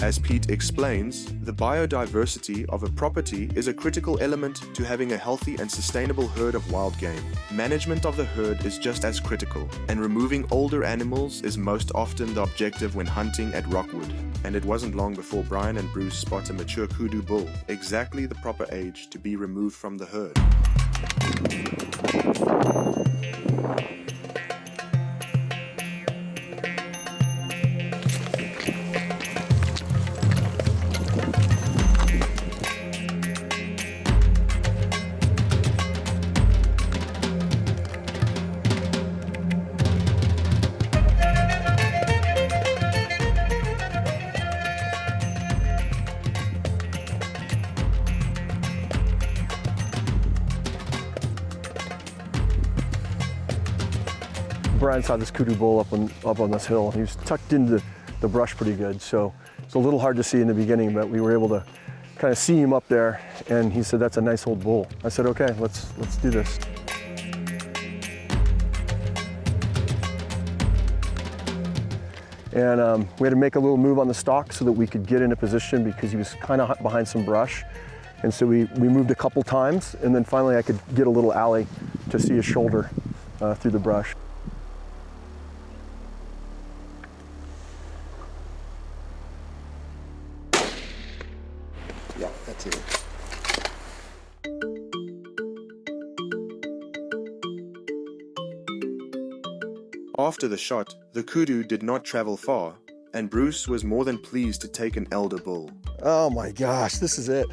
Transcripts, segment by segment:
As Pete explains, the biodiversity of a property is a critical element to having a healthy and sustainable herd of wild game. Management of the herd is just as critical, and removing older animals is most often the objective when hunting at Rockwood. And it wasn't long before Brian and Bruce spot a mature kudu bull, exactly the proper age to be removed from the herd. Brian saw this kudu bull up on this hill. He was tucked into the brush pretty good, so it's a little hard to see in the beginning, but we were able to kind of see him up there, and he said, "That's a nice old bull." I said, "Okay, let's do this." And we had to make a little move on the stalk so that we could get in a position because he was kind of behind some brush. And so we moved a couple times, and then finally I could get a little alley to see his shoulder through the brush. Yeah, that's it. After the shot, the kudu did not travel far, and Bruce was more than pleased to take an elder bull. Oh my gosh, this is it.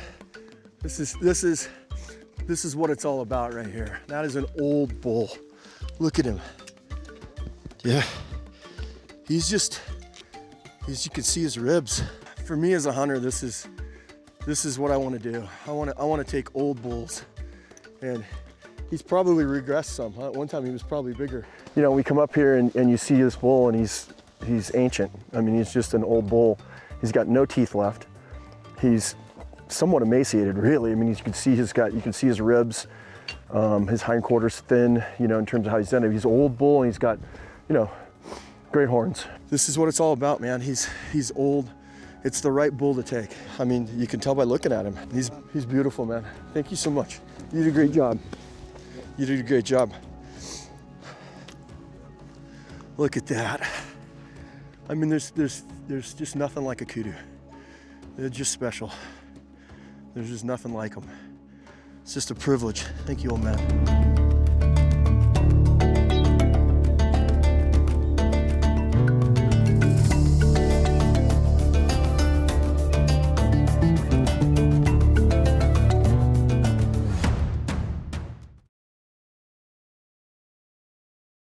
This is what it's all about right here. That is an old bull. Look at him. Yeah, as you can see his ribs. For me as a hunter, this is what I want to do. I want to take old bulls, and he's probably regressed some. At one time he was probably bigger. You know, we come up here and you see this bull, and he's ancient. I mean, he's just an old bull. He's got no teeth left. He's somewhat emaciated, really. I mean, you can see his ribs, his hindquarters thin, you know, in terms of how he's done it. He's an old bull, and he's got, you know, great horns. This is what it's all about, man. He's old. It's the right bull to take. I mean, you can tell by looking at him. He's beautiful, man. Thank you so much. You did a great job. You did a great job. Look at that. I mean, there's just nothing like a kudu. They're just special. There's just nothing like them. It's just a privilege. Thank you, old man.